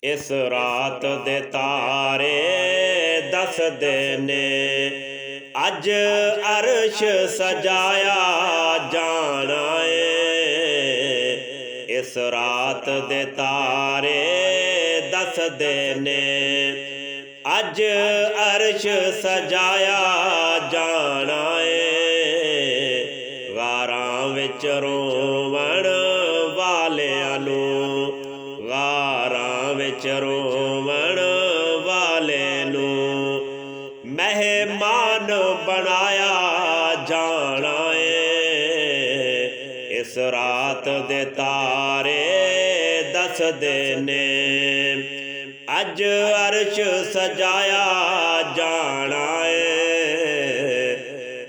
ਇਸ ਰਾਤ ਦੇ ਤਾਰੇ ਦੱਸਦੇ ਨੇ, ਅੱਜ ਅਰਸ਼ ਸਜਾਇਆ ਜਾਣਾ ਏ। ਇਸ ਰਾਤ ਦੇ ਤਾਰੇ ਦੱਸਦੇ ਨੇ, ਅੱਜ ਅਰਸ਼ ਸਜਾਇਆ ਜਾਣਾ ਏ। ਗਾਰਾਂ ਵਿੱਚ ਰੋਵਣ ਵਾਲਿਆਂ ਨੂੰ, ਗਾਰਾਂ ਵਿੱਚ ਰੋਵਣ ਵਾਲੇ ਨੂੰ ਮਹਿਮਾਨ ਬਣਾਇਆ ਜਾਣਾ ਏ। ਇਸ ਰਾਤ ਦੇ ਤਾਰੇ ਦੱਸਦੇ ਨੇ, ਅੱਜ ਅਰਸ਼ ਸਜਾਇਆ ਜਾਣਾ ਏ।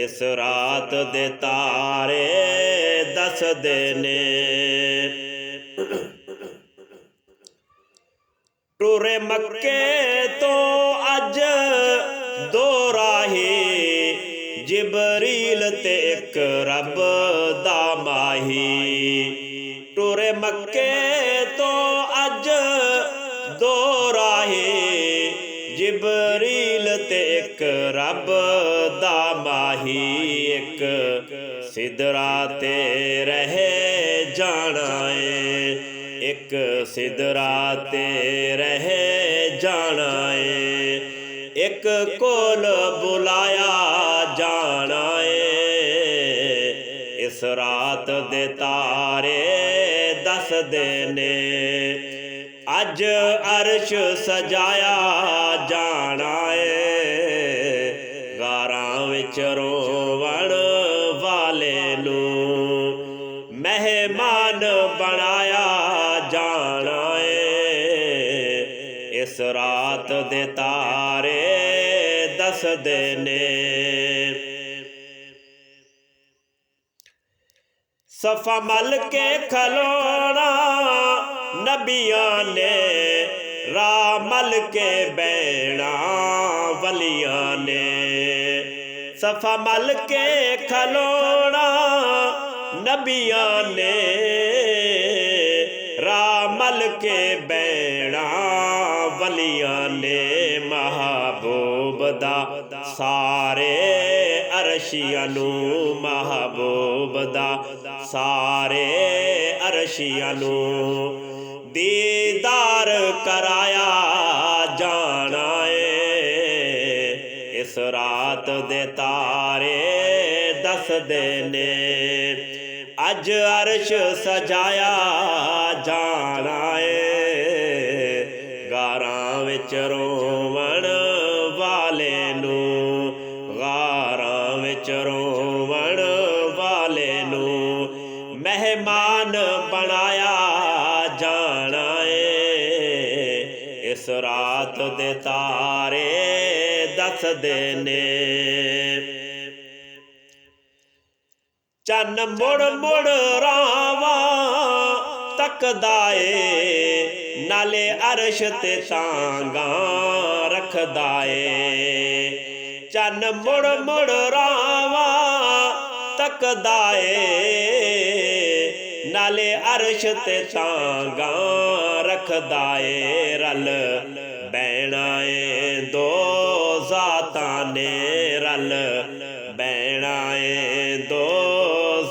ਇਸ ਰਾਤ ਦੇ ਤਾਰੇ ਦੱਸਦੇ ਨੇ। ਟੁਰੇ ਮੱਕੇ ਤੋਂ ਅੱਜ ਦੋ ਰਾਹੀ, ਜਿਬਰੀਲ ਤੇ ਇੱਕ ਰੱਬ ਦਾ ਮਾਹੀ। ਟੁਰੇ ਮੱਕੇ ਤੋਂ ਅੱਜ ਦੋ ਰਾਹੀ, ਜਿਬਰੀਲ ਤੇ ਇੱਕ ਰੱਬ ਦਾ ਮਾਹੀ। ਇੱਕ ਸਿਦਰਾ ਤੇ ਰਹਿ ਜਾਣਾ ਏ, ਇੱਕ ਸਿਦਰਾ ਤੇ ਰਹਿ ਜਾਣਾ ਏ। ਇੱਕ ਕੋਲ ਬੁਲਾਇਆ ਜਾਣਾ ਏ। ਇਸ ਰਾਤ ਦੇ ਤਾਰੇ ਦੱਸਦੇ ਨੇ, ਅੱਜ ਅਰਸ਼ ਸਜਾਇਆ ਜਾਣਾ ਏ। ਗਾਰਾਂ ਵਿੱਚ ਰੋਵਣ ਵਾਲੇ ਨੂੰ ਮਹਿਮਾਨ ਬਣਾਇਆ ਜਾਣਾ ਏ। ਇਸ ਰਾਤ ਦੇ ਤਾਰੇ ਦੱਸਦੇ ਨੇ। ਸਫਾ ਮਲ ਕੇ ਖਲੋਣਾ ਨਬੀਆਂ ਨੇ, ਰਾਹ ਮਲ ਕੇ ਬਹਿਣਾ ਵਲੀਆਂ ਨੇ। ਸਫਾ ਮਲ ਕੇ ਖਲੋਣਾ ਨਬੀਆਂ ਨੇ, ਰਾਹ ਮਲ ਕੇ ਬਹਿਣਾ ਵਲੀਆਂ ਨੇ। ਮਹਬੂਬ ਦਾ ਸਾਰੇ ਅਰਸ਼ੀਆਂ ਨੂੰ, ਮਹਬੂਬ ਦਾ ਸਾਰੇ ਅਰਸ਼ੀਆਂ ਨੂੰ ਦੀਦਾਰ ਕਰਾਇਆ ਜਾਣਾ ਏ। ਇਸ ਰਾਤ ਦੇ ਤਾਰੇ ਦੱਸਦੇ ਨੇ, ਅੱਜ ਅਰਸ਼ ਸਜਾਇਆ ਜਾਣਾ ਏ। ਗਾਰਾਂ ਵਿੱਚ ਰੋਵਣ ਵਾਲੇ ਨੂੰ, ਗਾਰਾਂ ਵਿੱਚ ਰੋਵਣ ਵਾਲੇ ਨੂੰ ਮਹਿਮਾਨ ਬਣਾਇਆ ਜਾਣਾ ਏ। ਇਸ ਰਾਤ ਦੇ ਤਾਰੇ ਦੱਸਦੇ ਨੇ। ਚੰਨ ਮੁੜ ਮੁੜ ਰਾਵਾਂ ਤੱਕਦਾ ਏ, ਨਾਲੇ ਅਰਸ਼ ਤੇ ਤਾਂਗਾਂ ਰੱਖਦਾ ਏ। ਚੰਨ ਮੁੜ ਮੁੜ ਰਾਵਾਂ ਤੱਕਦਾ ਏ, ਨਾਲੇ ਅਰਸ਼ ਤੇ ਤਾਂਗਾਂ ਰੱਖਦਾ ਏ। ਰਲ ਬਹਿਣਾ ਏ ਦੋ ਜ਼ਾਤਾਂ ਨੇ, ਰਲ ਬਹਿਣਾ ਏ ਦੋ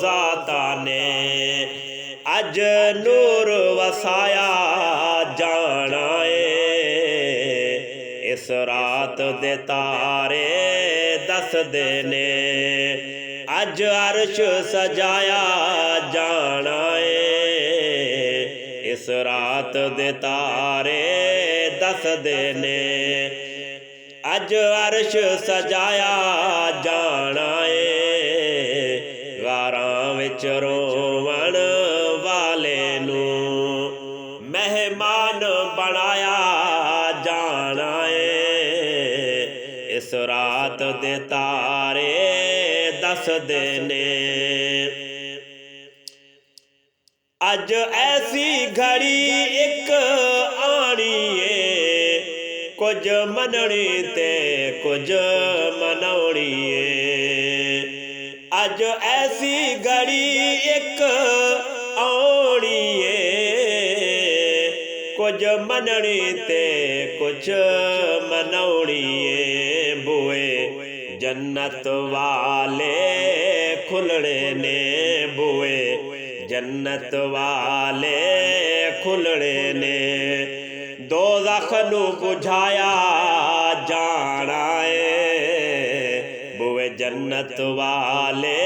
ਜ਼ਾਤਾਂ ਨੇ। ਅੱਜ ਨੂਰ ਵਸਾਇਆ ਜਾਣਾ ਏ। ਇਸ ਰਾਤ ਦੇ ਤਾਰੇ ਦੱਸਦੇ ਨੇ, ਅੱਜ ਅਰਸ਼ ਸਜਾਇਆ ਜਾਣਾ ਏ। ਇਸ ਰਾਤ ਦੇ ਤਾਰੇ ਦੱਸਦੇ ਨੇ, ਅੱਜ ਅਰਸ਼ ਸਜਾਇਆ ਜਾਣਾ ਏ। ਗਾਰਾਂ ਵਿੱਚ ਰੋਵਣ ਵਾਲੇ ਨੂੰ ਮਹਿਮਾਨ ਬਣਾਇਆ ਜਾਣਾ ਏ। ਇਸ ਰਾਤ ਦੇ ਤਾਰੇ ਦੱਸਦੇ ਨੇ, ਅੱਜ ਐਸੀ ਘੜੀ ਇੱਕ ਆਣੀ ਏ, ਕੁਝ ਮੰਨਣੀ ਤੇ ਕੁਝ ਮਨਾਉਣੀ ਏ। ਅੱਜ ਐਸੀ ਘੜੀ ਇੱਕ ਆਉਣੀ ਏ, ਕੁਝ मननी ते कुछ मनाउणीए बूए जन्नत वाले खुलने ने बूए जन्नत वाले खुलने ने दोज़ख नू बुझाया जाना है बूए जन्नत वाले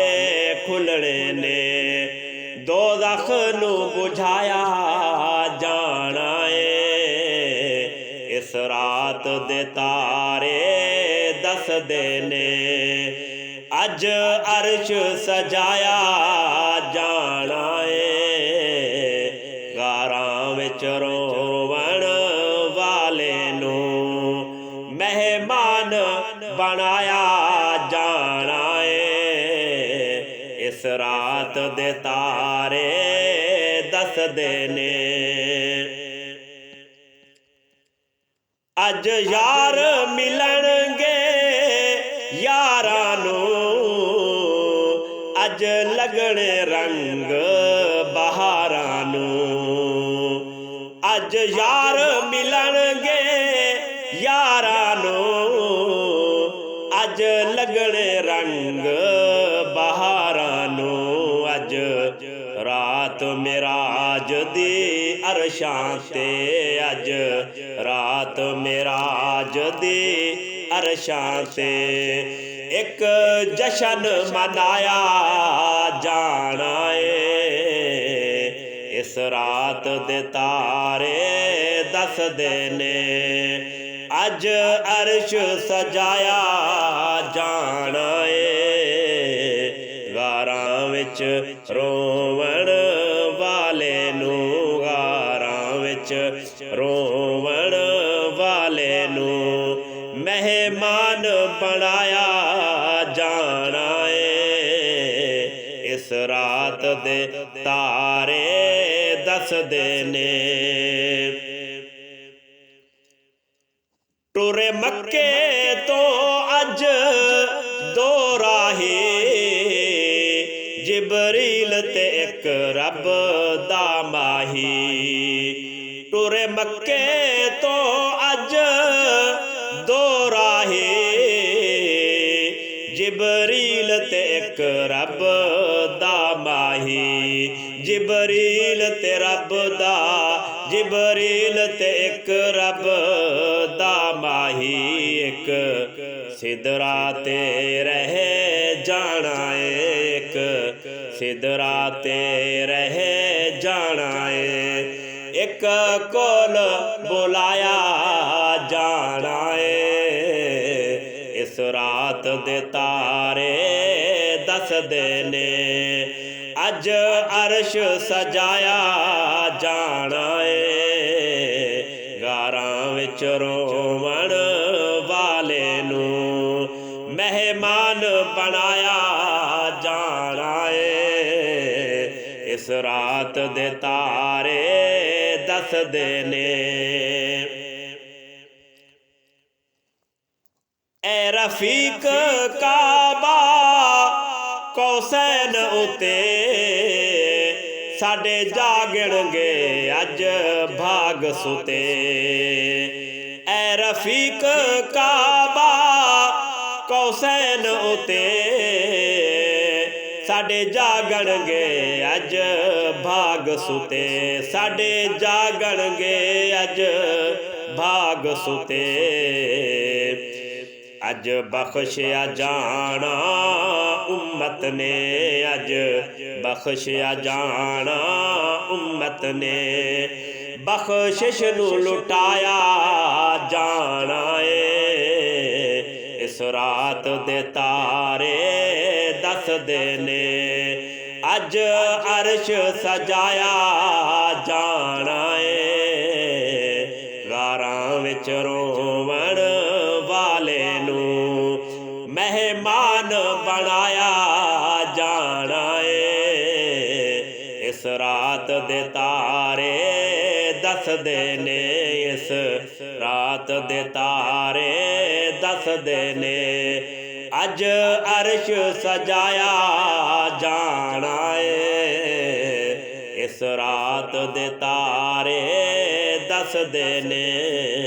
खुलने ने दोज़ख नू बुझाया जाना है इस रात दे तारे दसदे ने अज अर्श सजाया जाना है गारां विच रोवण वाले नू मेहमान बनाया जाना है इस रात दे तारे दसदे ने अज यार मिलणगे यारां नू अज लगणे रंग बहारां नू अज यार मिलणगे यारां नू अज लगणे रंग बहारां नू अज रात मिराज दी अरशां ते अज रात मिराज दी अरशां ते एक जशन मनाया जाना है इस रात दे तारे दसदे ने अज अर्श सजाया जाना है गारां विच रोवण वाले नू गारां विच रोवण वाले नू मेहमान बनाया जाना है इस रात दे तारे दसदे ने टुरे मक्के तो अज दो राही जिबरील ते एक रब दा माही टुरे मक्के तो अज दो राही जिबरील ते एक रब दा माही जिबरील ते रब दा जिबरील ते एक रब दा माही एक सिदरा ते रह जाना एक सिदरा ते रह जाना एक कोल बुलाया जाना इस रात दे तारे दसदे ने अज अर्श सजाया जाना गारां विच रोवण वाले नू मेहमान बनाया जाना इस रात दे तारे दसदे ने ए रफीक काबा कौसैन उते साडे जागणगे अज भाग सुते ए रफीक काबा कौसैन उते साडे जागणगे अज भाग सुते साडे जागणगे अज भाग सुते अज बख्शिया जाना उम्मत ने अज बख्शिया जाना उम्मत ने बख्शिश नू लुटाया जाना इस रात दे तारे दसदे ने अज अर्श सजाया जाना गारां विच रोवण वाले नू मेहमान बनाया जाना इस रात दे तारे दसदे ने इस रात दे तारे दसदे ने अज अर्श सजाया जाना इस रात दे तारे दस ਦੱਸਦੇ ਨੇ